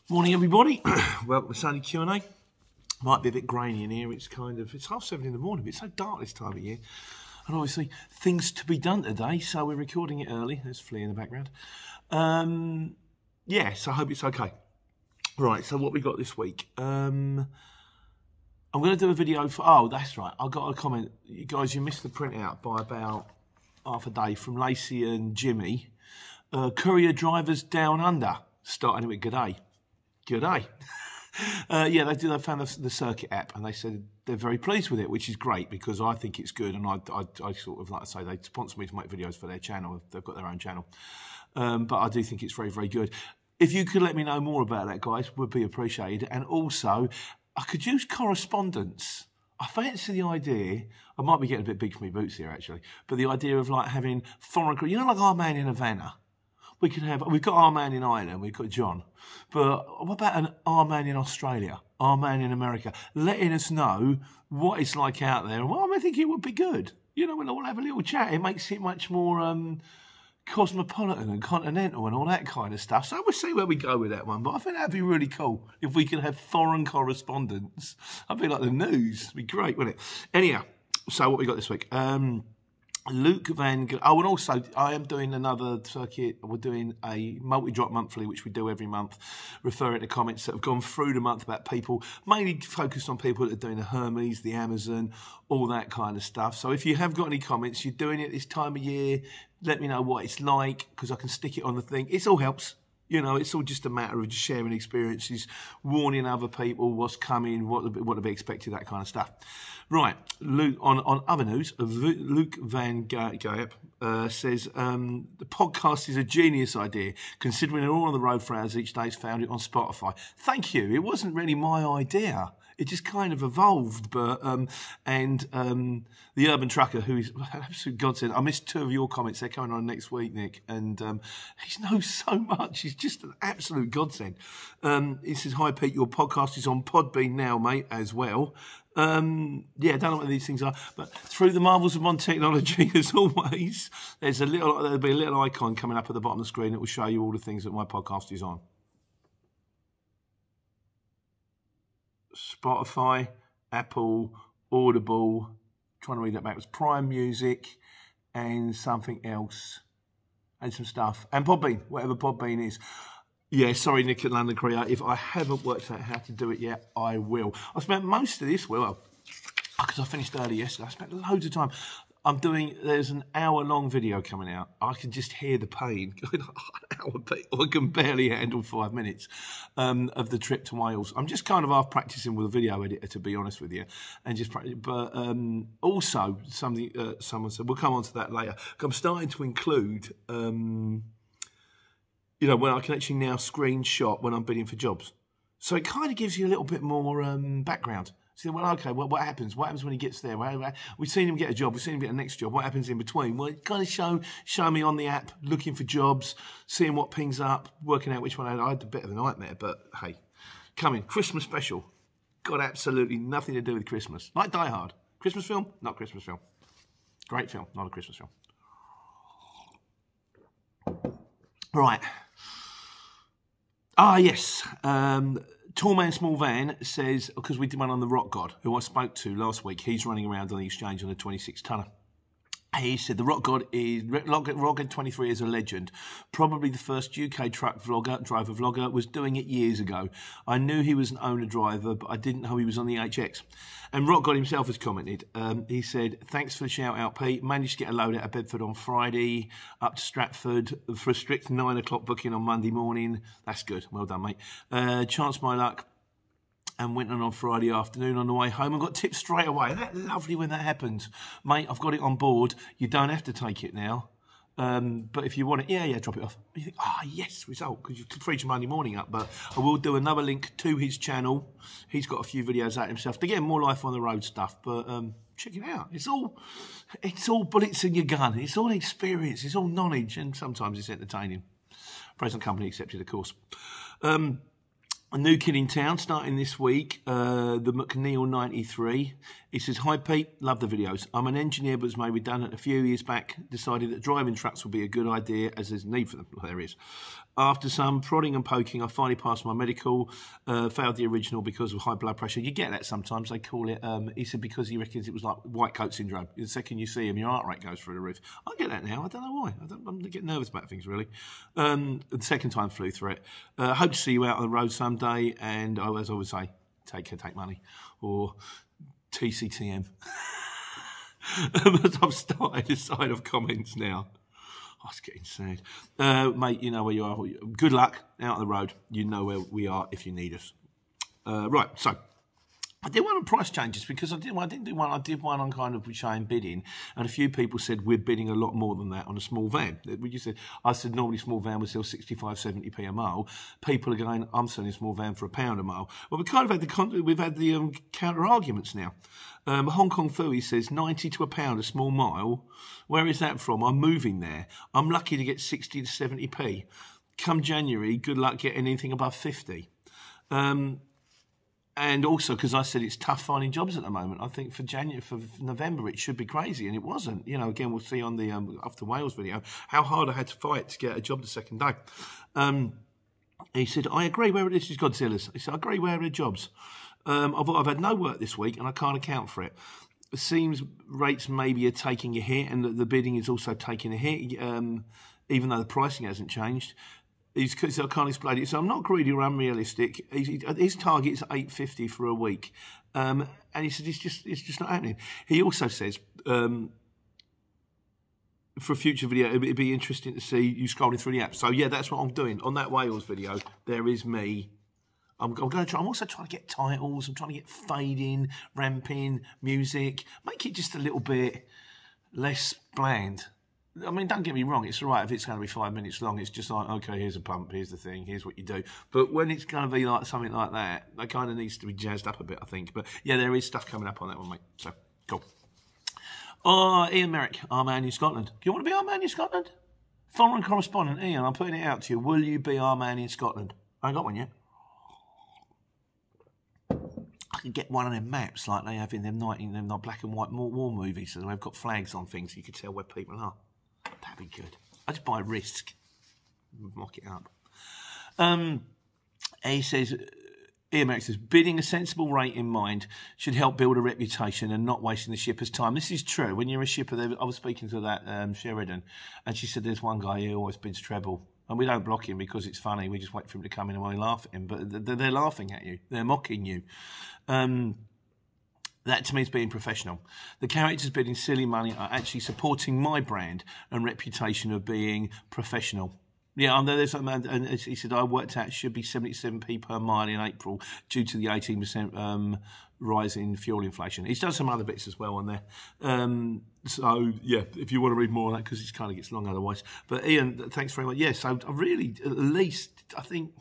Morning, everybody. Welcome to Sunday Q&A. Might be a bit grainy in here. It's 7:30 in the morning, but it's so dark this time of year. And obviously, things to be done today, so we're recording it early. There's Flea in the background. Yeah, so I hope it's okay. Right, so what we got this week? I'm going to do a video for... Oh, that's right. I got a comment. You guys, you missed the printout by about half a day from Lacey and Jimmy. Courier drivers down under, starting with g'day. G'day. Yeah, they found the circuit app and they said they're very pleased with it, which is great because I think it's good. And I sort of like to say they sponsor me to make videos for their channel. They've got their own channel. But I do think it's very, very good. If you could let me know more about that, guys, would be appreciated. And also, I could use correspondence. I fancy the idea, I might be getting a bit big for me boots here actually, but the idea of like having foreign, you know, like our man in Havana. We've got our man in Ireland, we've got John, but what about our man in Australia, our man in America, letting us know what it's like out there? And well, I think it would be good. You know, we'll all have a little chat. It makes it much more cosmopolitan and continental and all that kind of stuff. So we'll see where we go with that one. But I think that'd be really cool if we could have foreign correspondence. I'd be like the news. It'd be great, wouldn't it? Anyhow, so what we got this week? Luke Van... Oh, and also, I am doing another circuit. We're doing a multi-drop monthly, which we do every month, referring to comments that have gone through the month about people, mainly focused on people that are doing the Hermes, the Amazon, all that kind of stuff. So if you have got any comments, you're doing it this time of year, let me know what it's like, because I can stick it on the thing. It all helps. You know, it's all just a matter of just sharing experiences, warning other people what's coming, what to be expected, that kind of stuff. Right, Luke, on other news, Luke Van Gayep says, the podcast is a genius idea, considering they're all on the road for hours each day. It's found it on Spotify. Thank you. It wasn't really my idea. It just kind of evolved, but the Urban Trucker, who is an absolute godsend. I missed 2 of your comments. They're coming on next week, Nick, and he knows so much. He's just an absolute godsend. He says, "Hi Pete, your podcast is on Podbean now, mate, as well." Yeah, I don't know what these things are, but through the marvels of modern technology, as always, there'll be a little icon coming up at the bottom of the screen that will show you all the things that my podcast is on. Spotify, Apple, Audible, trying to read that back, it was Prime Music and something else and some stuff. And Podbean, whatever Podbean is. Yeah, sorry, Nick at London Courier. If I haven't worked out how to do it yet, I will. I spent most of this, well, because I finished early yesterday, I spent loads of time. There's an hour-long video coming out. I can just hear the pain. An hour, I can barely handle 5 minutes of the trip to Wales. I'm just kind of half practicing with a video editor, to be honest with you, and just practice. But also, something someone said, we'll come on to that later. I'm starting to include, you know, when I can actually now screenshot when I'm bidding for jobs. So it kind of gives you a little bit more background. So, well, okay, well, what happens? What happens when he gets there? We've seen him get a job. We've seen him get the next job. What happens in between? Well, it kind of show me on the app, looking for jobs, seeing what pings up, working out which one I had a bit of a nightmare. But, hey, coming. Christmas special. Got absolutely nothing to do with Christmas. Like Die Hard. Christmas film? Not Christmas film. Great film, not a Christmas film. Right. Ah, yes. Tall Man Small Van says, because we did one on the Rock God, who I spoke to last week, he's running around on the exchange on a 26-tonner. He said the Rock God 23 is a legend. Probably the first UK truck driver vlogger, was doing it years ago. I knew he was an owner driver, but I didn't know he was on the HX. And Rock God himself has commented. He said, thanks for the shout out, Pete. Managed to get a load out of Bedford on Friday, up to Stratford for a strict 9 o'clock booking on Monday morning. That's good. Well done, mate. Chance my luck. And went on Friday afternoon on the way home and got tipped straight away. Isn't that lovely when that happens? Mate, I've got it on board. You don't have to take it now. But if you want it, yeah, drop it off. You think, yes, result, because you could freeze your Monday morning up. But I will do another link to his channel. He's got a few videos out himself. Again, more life on the road stuff, but check it out. It's all bullets in your gun. It's all experience. It's all knowledge, and sometimes it's entertaining. Present company accepted, of course. A new kid in town starting this week, the McNeil 93. He says, hi Pete, love the videos. I'm an engineer but was made redundant a few years back. Decided that driving trucks would be a good idea as there's need for them. Well, there is. After some prodding and poking, I finally passed my medical, failed the original because of high blood pressure. You get that sometimes. They call it, he said, because he reckons it was like white coat syndrome. The second you see him, your heart rate goes through the roof. I get that now. I don't know why. I'm getting nervous about things, really. The second time flew through it. Hope to see you out on the road someday. And as I would say, take care, take money. Or TCTM. But I've started this side of comments now. Oh, it's getting sad. Mate, you know where you are. Good luck out on the road. You know where we are if you need us. Right, so I did one on price changes because I didn't do one. I did one on kind of showing bidding, and a few people said we're bidding a lot more than that on a small van. I said normally small van would sell 65, 70p a mile. People are going, I'm selling a small van for £1 a mile. Well, we've had the counter arguments now. Hong Kong Fooey says 90 to £1 a small mile. Where is that from? I'm moving there. I'm lucky to get 60 to 70p. Come January, good luck getting anything above 50. And also because I said it's tough finding jobs at the moment. I think for November it should be crazy, and it wasn't. You know, again we'll see on the After Wales video how hard I had to fight to get a job the second day. He said, I agree. This is Godzilla's. He said, I agree. Where are the jobs? I've had no work this week and I can't account for it. It seems rates maybe are taking a hit, and the bidding is also taking a hit, even though the pricing hasn't changed. I can't explain it. So I'm not greedy or unrealistic. His target is £8.50 for a week, and he said it's just not happening. He also says for a future video it'd be interesting to see you scrolling through the app. So yeah, that's what I'm doing on that Wales video. There is me. I'm also trying to get titles. I'm trying to get fading, ramping, music, make it just a little bit less bland. I mean, don't get me wrong, it's all right if it's going to be 5 minutes long. It's just like, okay, here's a pump, here's the thing, here's what you do. But when it's going to be like something like that, that kind of needs to be jazzed up a bit, I think. But yeah, there is stuff coming up on that one, mate. So, cool. Ian Merrick, our man in Scotland. Do you want to be our man in Scotland? Foreign correspondent, Ian, I'm putting it out to you. Will you be our man in Scotland? I ain't got one yet. I could get one of them maps like they have in them black and white war movies. So they've got flags on things so you can tell where people are. That'd be good. I just buy Risk. Mock it up. He says, Ian Merrick says, bidding a sensible rate in mind should help build a reputation and not wasting the shipper's time. This is true. When you're a shipper, I was speaking to that Sheridan, and she said there's one guy who always bids treble. And we don't block him because it's funny. We just wait for him to come in and we laugh at him. But they're laughing at you. They're mocking you. That to me is being professional. The characters bidding silly money are actually supporting my brand and reputation of being professional. Yeah, there's and he said I worked out it should be 77p per mile in April due to the 18% rise in fuel inflation. He's done some other bits as well on there. So yeah, if you want to read more on that, because it kind of gets long otherwise. But Ian, thanks very much. Yeah, so I really, at least, I think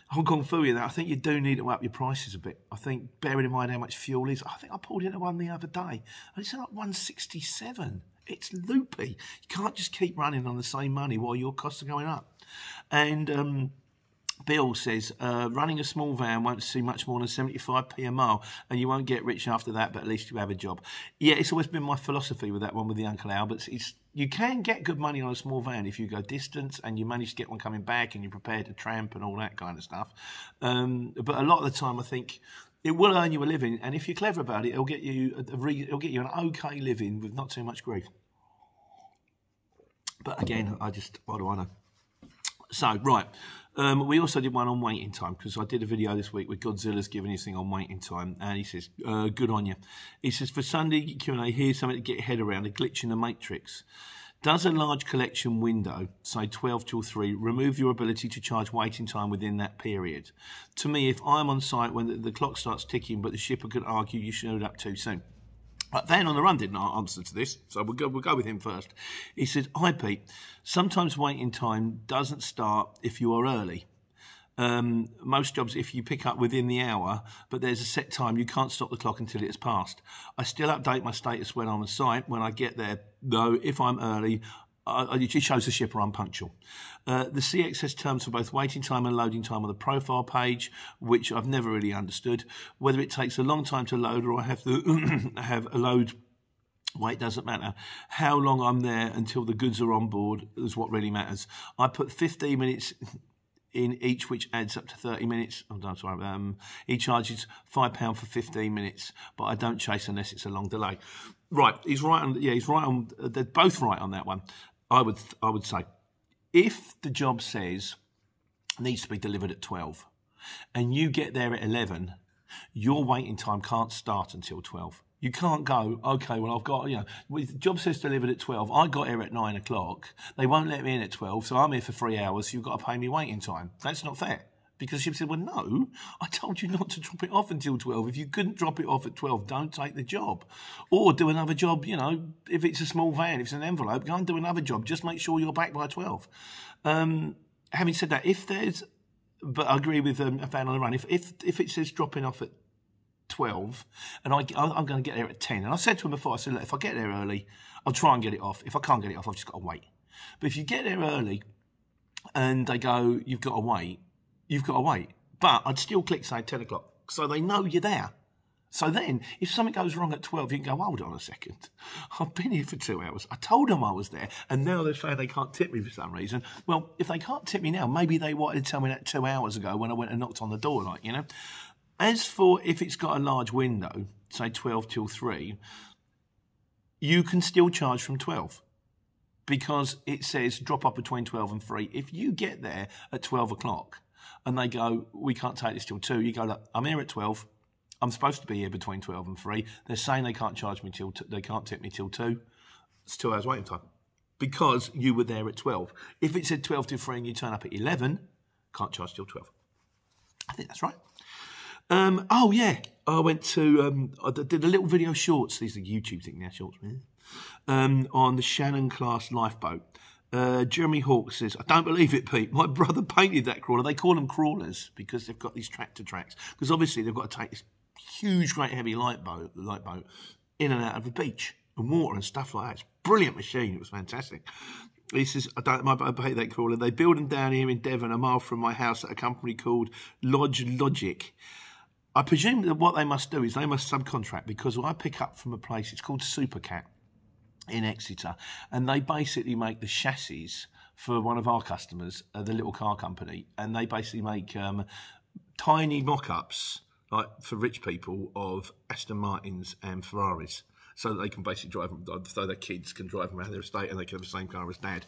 Hong Kong Fooey, I think you do need to up your prices a bit. I think, bearing in mind how much fuel is, I think I pulled into one the other day, and it's like 167. It's loopy. You can't just keep running on the same money while your costs are going up. And Bill says, running a small van won't see much more than 75p a mile, and you won't get rich after that, but at least you have a job. Yeah, it's always been my philosophy with that one with the Uncle Alberts. You can get good money on a small van if you go distance and you manage to get one coming back and you're prepared to tramp and all that kind of stuff. But a lot of the time, I think it will earn you a living, and if you're clever about it, it'll get you an okay living with not too much grief. But again, what do I know? So, right. We also did one on waiting time, because I did a video this week with Godzilla's giving his thing on waiting time, and he says, good on you. He says, for Sunday Q&A, here's something to get your head around, a glitch in the matrix. Does a large collection window, say 12 till 3, remove your ability to charge waiting time within that period? To me, if I'm on site when the clock starts ticking, but the shipper could argue you showed up too soon. But Van on the Run didn't answer to this, so we'll go with him first. He said, hi Pete, sometimes waiting time doesn't start if you are early. Most jobs, if you pick up within the hour, but there's a set time, you can't stop the clock until it has passed. I still update my status when I'm on site. When I get there, though, if I'm early, it shows the shipper I'm punctual. The CX has terms for both waiting time and loading time on the profile page, which I've never really understood. Whether it takes a long time to load or I have to have a load Weight doesn't matter. How long I'm there until the goods are on board is what really matters. I put 15 minutes in each, which adds up to 30 minutes. Oh, no, sorry. He charges £5 for 15 minutes, but I don't chase unless it's a long delay. Right, he's right on. Yeah, he's right on. They're both right on that one. I would say, if the job says needs to be delivered at 12, and you get there at 11, your waiting time can't start until 12. You can't go, okay, well, I've got, the job says delivered at 12. I got here at 9 o'clock. They won't let me in at 12, so I'm here for 3 hours, so you've got to pay me waiting time. That's not fair. Because she said, well, no, I told you not to drop it off until 12. If you couldn't drop it off at 12, don't take the job. Or do another job, if it's a small van, if it's an envelope, go and do another job. Just make sure you're back by 12. Having said that, but I agree with a van on the run. If it says dropping off at 12, and I'm going to get there at 10. And I said to him before, I said, look, if I get there early, I'll try and get it off. If I can't get it off, I've just got to wait. But if you get there early and they go, you've got to wait, you've got to wait. But I'd still click, say, 10 o'clock, so they know you're there. So then, if something goes wrong at 12, you can go, hold on a second. I've been here for 2 hours. I told them I was there, and now they're saying they can't tip me for some reason. Well, if they can't tip me now, maybe they wanted to tell me that 2 hours ago when I went and knocked on the door, As for if it's got a large window, say 12 till 3, you can still charge from 12 because it says drop off between 12 and 3. If you get there at 12 o'clock and they go, we can't take this till 2, you go, look, I'm here at 12. I'm supposed to be here between 12 and 3. They're saying they can't charge me they can't tip me till 2. It's 2 hours waiting time because you were there at 12. If it said 12 till 3 and you turn up at 11, can't charge till 12. I think that's right. Oh yeah, I went to, I did a little video shorts, these are YouTube thing now, shorts, on the Shannon class lifeboat. Jeremy Hawke says, I don't believe it, Pete, my brother painted that crawler. They call them crawlers because they've got these tractor tracks, because obviously they've got to take this huge, great heavy light boat in and out of the beach and water and stuff like that. It's a brilliant machine, it was fantastic. He says, I hate that crawler. They build them down here in Devon, a mile from my house, at a company called Lodge Logic. I presume that what they must do is they must subcontract, because I pick up from a place, it's called Supercat in Exeter, and they basically make the chassis for one of our customers, the little car company, and they basically make tiny mock-ups, like for rich people, of Aston Martins and Ferraris, so that they can basically drive them, so their kids can drive them around their estate and they can have the same car as dad.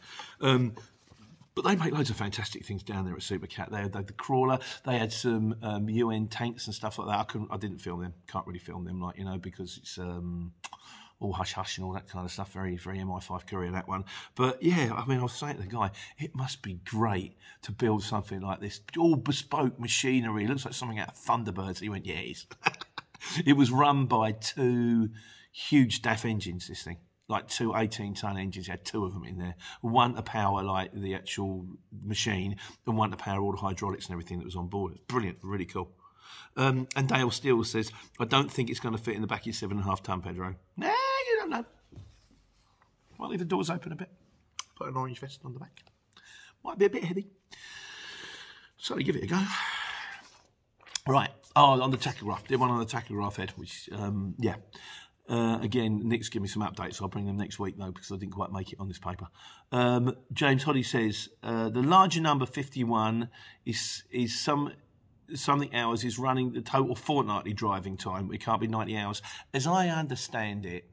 But they make loads of fantastic things down there at Supercat. They had the crawler. They had some UN tanks and stuff like that. I didn't film them. Can't really film them, because it's all hush hush and all that kind of stuff. Very, very MI5 Courier, that one. But yeah, I was saying to the guy, it must be great to build something like this. All bespoke machinery. It looks like something out of Thunderbirds. He went, yeah, it is. It was run by 2 huge DAF engines, this thing. Like 2 18-ton engines, had 2 of them in there. One to power like the actual machine, and one to power all the hydraulics and everything that was on board. It's brilliant, really cool. And Dale Steele says, I don't think it's going to fit in the back of your 7.5-ton Pedro. Nah, you don't know. Might leave the doors open a bit. Put an orange vest on the back. Might be a bit heavy. So give it a go. Right. Oh, on the tachograph. Did one on the tachograph head, which, yeah. Again, Nick's giving me some updates, so I'll bring them next week, though, because I didn't quite make it on this paper. James Hoddy says, the larger number 51 is something hours is running the total fortnightly driving time. It can't be 90 hours. As I understand it,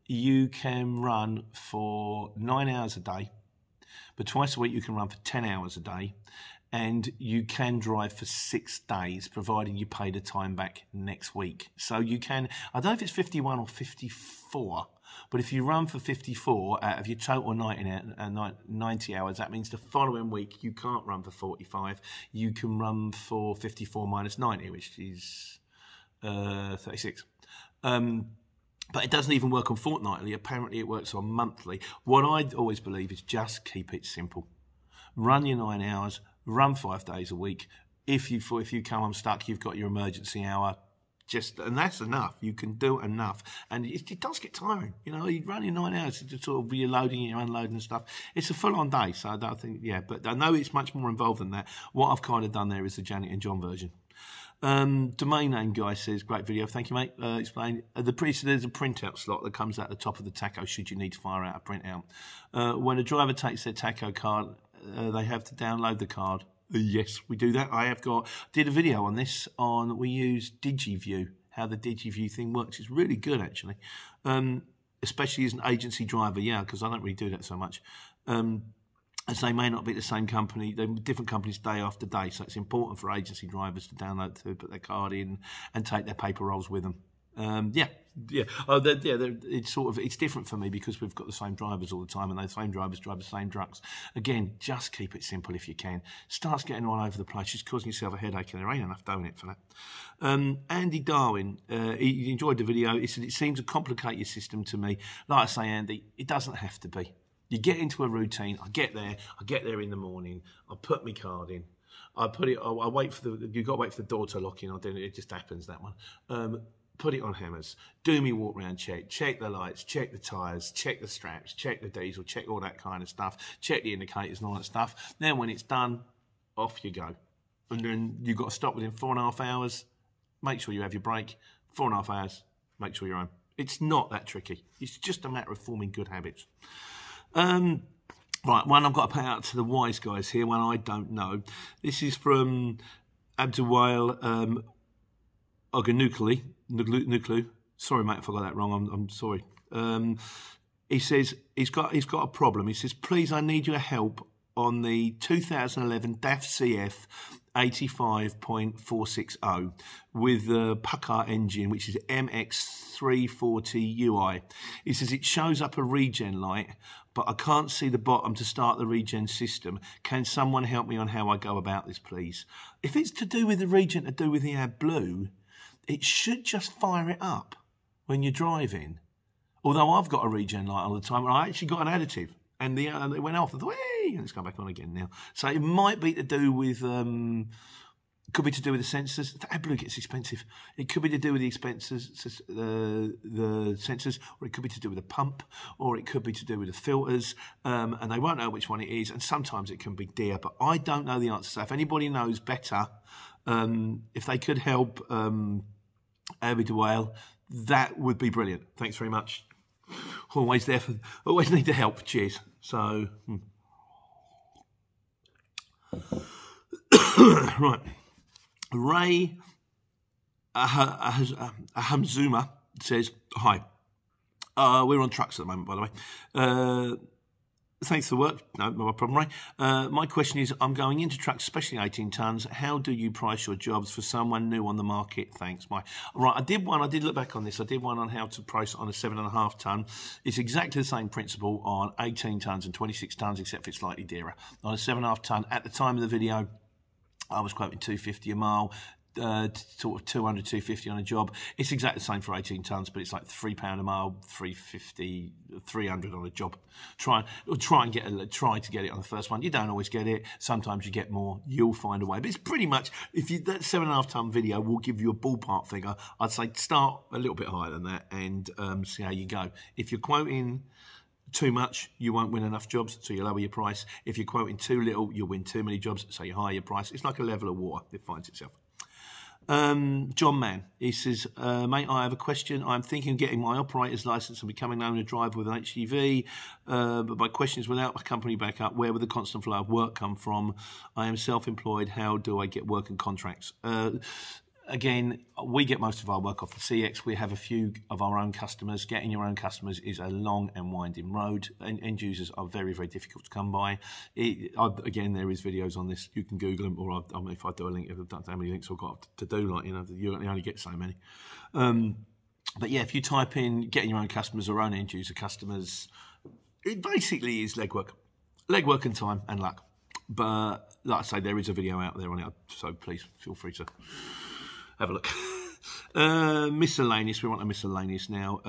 you can run for 9 hours a day, but twice a week you can run for 10 hours a day, and you can drive for 6 days, providing you pay the time back next week. So you can, I don't know if it's 51 or 54, but if you run for 54 out of your total 90 hours, that means the following week you can't run for 45. You can run for 54 minus 90, which is 36. But it doesn't even work on fortnightly. Apparently it works on monthly. What I always believe is just keep it simple. Run your 9 hours, run 5 days a week. If you come unstuck, you've got your emergency hour. And that's enough. You can do enough, and it does get tiring. You know, you're running 9 hours to sort of be loading and unloading and stuff. It's a full-on day, so I don't think, yeah. But I know it's much more involved than that. What I've kind of done there is the Janet and John version. Domain name guy says, great video, thank you, mate. Explain there's a printout slot that comes out the top of the tacho should you need to fire out a printout. When a driver takes their tacho card, they have to download the card. Yes, we do that. Did a video on this we use DigiView, how the DigiView thing works. It's really good, actually, especially as an agency driver, yeah, because I don't really do that so much. As they may not be the same company, they're different companies day after day, so it's important for agency drivers to download, to put their card in and take their paper rolls with them. It's different for me because we've got the same drivers all the time, and those same drivers drive the same trucks. Again, just keep it simple if you can. Starts getting all over the place, just causing yourself a headache, and there ain't enough doing it for that. Andy Darwin, he enjoyed the video. He said, it seems to complicate your system to me. Like I say, Andy, it doesn't have to be. You get into a routine. I get there in the morning. I put my card in. I wait for you've got to wait for the door to lock in. It just happens, that one. Put it on hammers, do me walk round check the lights, check the tyres, check the straps, check the diesel, check all that kind of stuff, check the indicators and all that stuff. Then when it's done, off you go. And then you've got to stop within 4.5 hours, make sure you have your break, 4.5 hours, make sure you're home. It's not that tricky. It's just a matter of forming good habits. Right, one I've got to pay out to the wise guys here, one I don't know. This is from Abdulwale Oganukli. Sorry, mate, if I got that wrong. I'm sorry. He says he's got a problem. He says, please, I need your help on the 2011 DAF CF 85.460 with the Pucker engine, which is MX340 UI. He says it shows up a regen light, but I can't see the bottom to start the regen system. Can someone help me on how I go about this, please? If it's to do with the regen, to do with the AdBlue, it should just fire it up when you're driving. Although I've got a regen light all the time, and I actually got an additive, and it went off. I thought, hey, and it's come back on again now. So it might be to do with, could be to do with the sensors. The AdBlue gets expensive. It could be to do with the sensors, or it could be to do with the pump, or it could be to do with the filters, and they won't know which one it is. And sometimes it can be dear, but I don't know the answer. So if anybody knows better, if they could help Abby DeWale, that would be brilliant. Thanks very much. Always need the help. Cheers. So, right. Ray Ahamzuma says, hi. We're on trucks at the moment, by the way. Thanks for the work. No problem, Ray. My question is, I'm going into trucks, especially 18 tonnes. How do you price your jobs for someone new on the market? Thanks, Mike. Right, I did look back on this. I did one on how to price on a 7.5 tonne. It's exactly the same principle on 18 tonnes and 26 tonnes, except it's slightly dearer. On a 7.5 tonne, at the time of the video, I was quoting $250 a mile. Sort of 200, 250 on a job. It's exactly the same for 18 tonnes, but it's like £3 a mile, 350, 300 on a job. Try to get it on the first one. You don't always get it. Sometimes you get more. You'll find a way. But it's pretty much, that 7.5 tonne video will give you a ballpark figure. I'd say start a little bit higher than that and see how you go. If you're quoting too much, you won't win enough jobs, so you lower your price. If you're quoting too little, you'll win too many jobs, so you higher your price. It's like a level of water. It finds itself. John Mann, he says, mate, I have a question. I'm thinking of getting my operator's license and becoming an owner driver with an HGV, but my question is, without a company backup, where would the constant flow of work come from? I am self-employed. How do I get work and contracts? Again, we get most of our work off the CX. We have a few of our own customers. Getting your own customers is a long and winding road. End users are very, very difficult to come by. Again, there is videos on this. You can Google them, or if I do a link, I don't know how many links I've got to do. Like, you only get so many. But yeah, if you type in getting your own customers or own end user customers, it basically is legwork and time and luck. But like I say, there is a video out there on it, so please feel free to have a look. Miscellaneous. We want a miscellaneous now.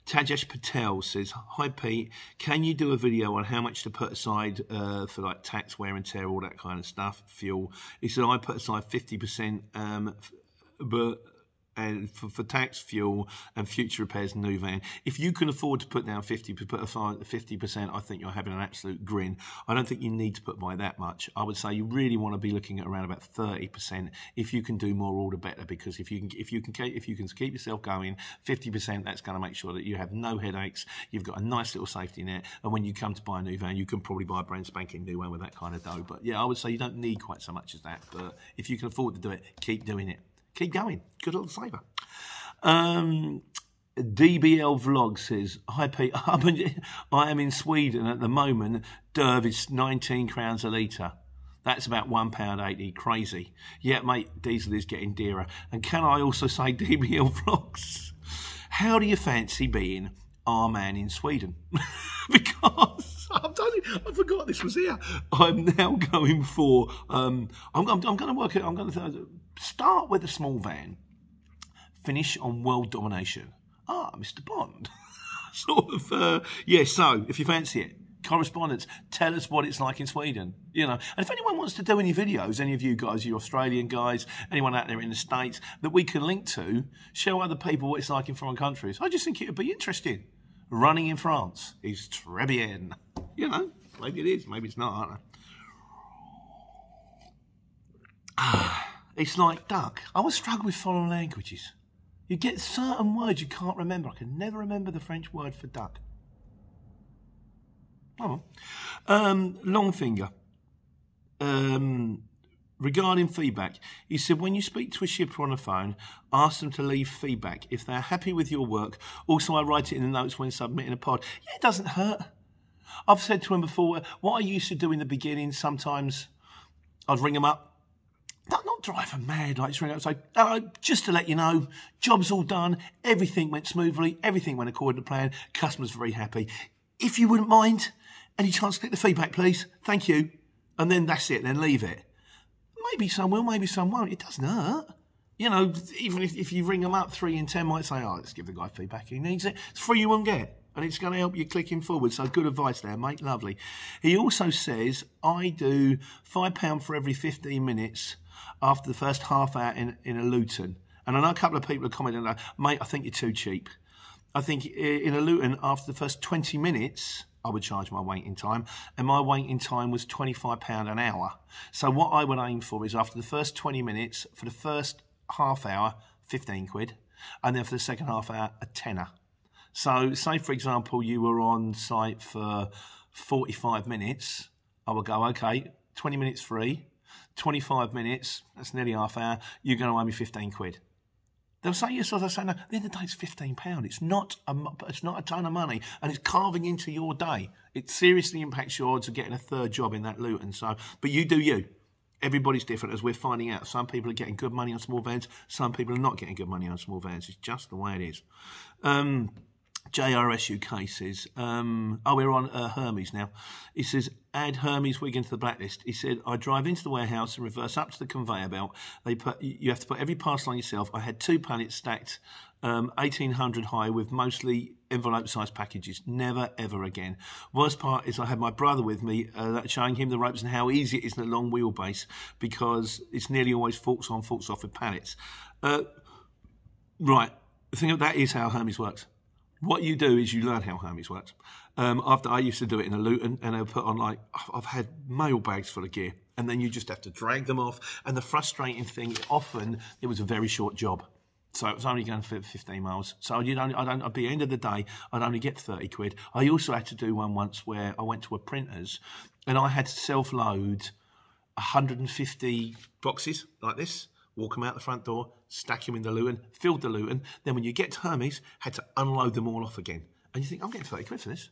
Tajesh Patel says, hi Pete, can you do a video on how much to put aside for like tax, wear and tear, all that kind of stuff, fuel? He said, I put aside 50%, but And for tax, fuel, and future repairs, new van. If you can afford to put down 50%, I think you're having an absolute grin. I don't think you need to put by that much. I would say you really want to be looking at around about 30%. If you can do more, all the better. Because if you can keep yourself going, 50%, that's going to make sure that you have no headaches. You've got a nice little safety net, and when you come to buy a new van, you can probably buy a brand spanking new one with that kind of dough. But yeah, I would say you don't need quite so much as that. But if you can afford to do it, keep doing it. Keep going. Good little saver. DBL Vlog says, "Hi Pete, I am in Sweden at the moment. Derv is 19 crowns a litre. That's about £1.80. Crazy. Yeah, mate, diesel is getting dearer. And can I also say, DBL Vlogs, how do you fancy being our man in Sweden?" Because I forgot this was here. I'm now going for. I'm going to work it. I'm going to start with a small van, finish on world domination. Ah, Mr. Bond. Sort of. Yeah. So if you fancy it, correspondence, tell us what it's like in Sweden. You know, and if anyone wants to do any videos, any of you guys, you Australian guys, anyone out there in the States that we can link to, show other people what it's like in foreign countries. I just think it would be interesting. Running in France is très bien. You know, maybe it is, maybe it's not, I don't know. It's like duck. I always struggle with foreign languages. You get certain words you can't remember. I can never remember the French word for duck. Oh. Longfinger. Regarding feedback, he said, when you speak to a shipper on the phone, ask them to leave feedback. If they're happy with your work, also I write it in the notes when submitting a pod. Yeah, it doesn't hurt. I've said to him before, what I used to do in the beginning, sometimes I'd ring them up. Not drive them mad, like just ring up and say, "Hello, just to let you know, job's all done, everything went smoothly, everything went according to plan, customer's very happy. If you wouldn't mind, any chance to click the feedback, please? Thank you." And then that's it, then leave it. Maybe some will, maybe some won't. It doesn't hurt. You know, even if you ring them up, 3 in 10 might say, "Oh, let's give the guy feedback. He needs it." It's free, you won't get. And it's going to help you clicking forward. So good advice there, mate. Lovely. He also says, I do £5 for every 15 minutes after the first half hour in a Luton. And I know a couple of people have commented, "Mate, I think you're too cheap." I think in a Luton, after the first 20 minutes, I would charge my waiting time, and my waiting time was £25 an hour. So what I would aim for is after the first 20 minutes, for the first half hour, 15 quid, and then for the second half hour, a tenner. So say, for example, you were on site for 45 minutes, I would go, okay, 20 minutes free, 25 minutes, that's nearly half hour, you're going to owe me 15 quid. They'll say yes, or they'll say no. At the end of the day, it's £15. It's not a ton of money, and it's carving into your day. It seriously impacts your odds of getting a third job in that Luton. So, but you do you. Everybody's different, as we're finding out. Some people are getting good money on small vans. Some people are not getting good money on small vans. It's just the way it is. JRS UK says, oh, we're on Hermes now. He says, add Hermes Wigan to the blacklist. He said, I drive into the warehouse and reverse up to the conveyor belt. You have to put every parcel on yourself. I had 2 pallets stacked 1,800 high with mostly envelope-sized packages. Never, ever again. Worst part is I had my brother with me showing him the ropes and how easy it is in a long wheelbase because it's nearly always forks on, forks off with pallets. Right. The thing of that is how Hermes works. What you do is you learn how Hermes works. After I used to do it in a Luton, and they'll put on like, I've had mail bags full of gear, and then you just have to drag them off. And the frustrating thing, often it was a very short job. So it was only going for 15 miles. So at the end of the day, I'd only get 30 quid. I also had to do one once where I went to a printer's and I had to self-load 150 boxes like this. Walk them out the front door, stack them in the Luton, filled the Luton. Then when you get to Hermes, had to unload them all off again. And you think, I'm getting 30 quid for this.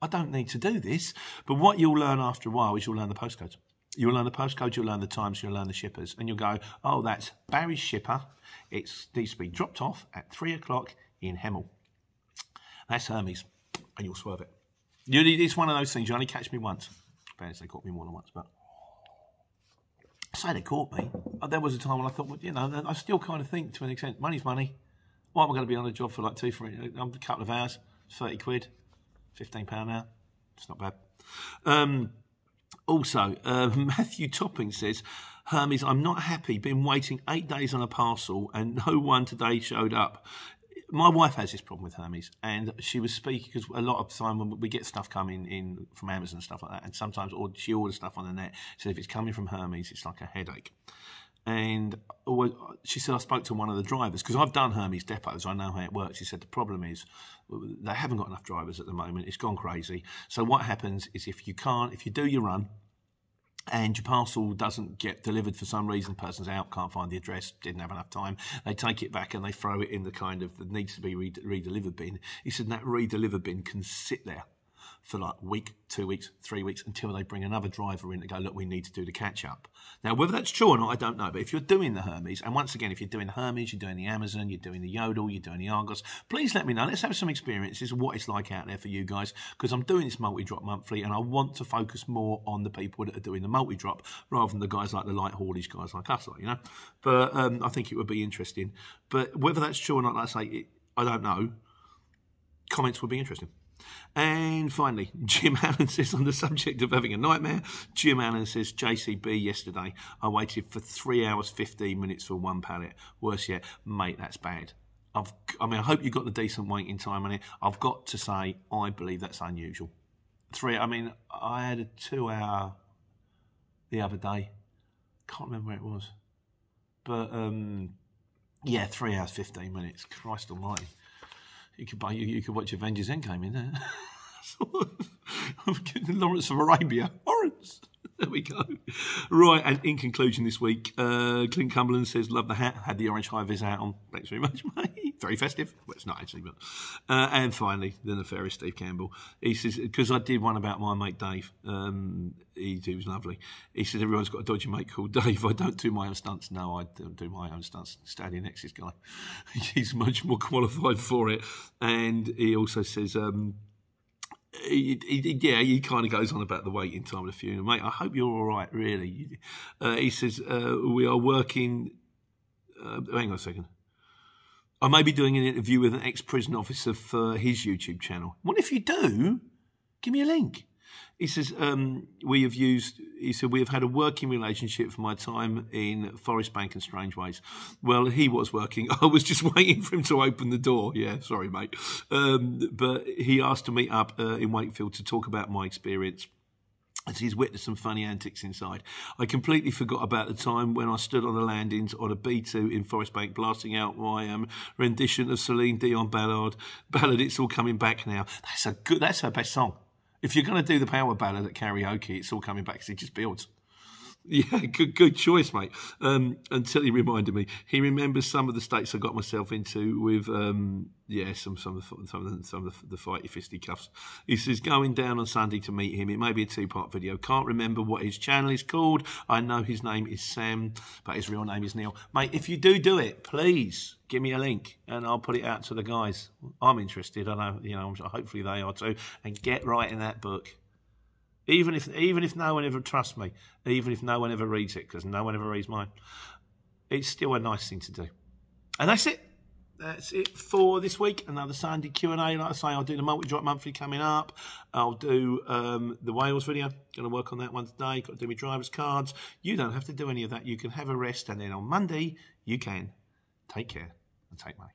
I don't need to do this. But what you'll learn after a while is you'll learn the postcodes. You'll learn the postcodes, you'll learn the times, you'll learn the shippers. And you'll go, oh, that's Barry's shipper. It needs to be dropped off at 3 o'clock in Hemel. That's Hermes. And you'll swerve it. It's one of those things. You only catch me once. Apparently they caught me more than once, but... I say they caught me. There was a time when I thought, well, you know, I still kind of think to an extent, money's money. Why am I going to be on a job for like a couple of hours, 30 quid, £15 an hour? It's not bad. Also, Matthew Topping says, Hermes, I'm not happy. Been waiting 8 days on a parcel and no one today showed up. My wife has this problem with Hermes, and she was speaking because a lot of the time when we get stuff coming in from Amazon and stuff like that, and sometimes she orders stuff on the net. So if it's coming from Hermes, it's like a headache. And she said, I spoke to one of the drivers because I've done Hermes depots. I know how it works. She said the problem is they haven't got enough drivers at the moment. It's gone crazy. So what happens is if you do your run, and your parcel doesn't get delivered for some reason, person's out, can't find the address, didn't have enough time, they take it back and they throw it in the kind of that needs to be re-delivered bin. He said that re-delivered bin can sit there for like a week, 2 weeks, 3 weeks until they bring another driver in to go, look, we need to do the catch up. Now, whether that's true or not, I don't know. But if you're doing the Hermes, and once again, if you're doing the Hermes, you're doing the Amazon, you're doing the Yodel, you're doing the Argos, please let me know. Let's have some experiences of what it's like out there for you guys, because I'm doing this multi-drop monthly and I want to focus more on the people that are doing the multi-drop rather than the guys like the light haulage guys like us, you know. But I think it would be interesting. But whether that's true or not, like I say, I don't know. Comments would be interesting. And finally, Jim Allen says, on the subject of having a nightmare, Jim Allen says, JCB yesterday, I waited for 3 hours, 15 minutes for one pallet. Worse yet, mate, that's bad. I hope you got the decent waiting time on it. I've got to say, I believe that's unusual. I had a 2 hour the other day. Can't remember where it was. But, yeah, 3 hours, 15 minutes. Christ almighty. You could watch Avengers Endgame in there. I'm getting Lawrence of Arabia. Lawrence. There we go. Right, and in conclusion this week, Clint Cumberland says, love the hat, had the orange high-vis hat on. Thanks very much, mate. Very festive. Well, it's not actually, but... and finally, the nefarious Steve Campbell. He says, because I did one about my mate Dave, he was lovely. He said, everyone's got a dodgy mate called Dave. I don't do my own stunts. No, I don't do my own stunts. Standing next to this guy. He's much more qualified for it. And he also says... he kind of goes on about the waiting time of the funeral. Mate, I hope you're all right, really. He says, we are working... hang on a second. I may be doing an interview with an ex-prison officer for his YouTube channel. What if you do? Give me a link. He says, we have had a working relationship for my time in Forest Bank and Strange Ways. Well, he was working. I was just waiting for him to open the door. Yeah, sorry, mate. But he asked to meet up in Wakefield to talk about my experience, as he's witnessed some funny antics inside. I completely forgot about the time when I stood on the landings on a B2 in Forest Bank blasting out my rendition of Celine Dion ballad, It's All Coming Back Now. That's her best song. If you're going to do the power ballad at karaoke, It's All Coming Back, because it just builds. Yeah, good choice, mate. Until he reminded me, he remembers some of the states I got myself into with, some of the fighty fisty cuffs. He says, going down on Sunday to meet him. It may be a 2-part video. Can't remember what his channel is called. I know his name is Sam, but his real name is Neil. Mate, if you do it, please give me a link and I'll put it out to the guys. I'm interested. I know, hopefully they are too. And get right in that book. Even if no one ever trusts me, even if no one ever reads it, because no one ever reads mine, it's still a nice thing to do. And that's it. That's it for this week. Another Sunday Q&A. Like I say, I'll do the multi-drop monthly coming up. I'll do the Wales video. Going to work on that one today. Got to do my driver's cards. You don't have to do any of that. You can have a rest. And then on Monday, you can take care and take money.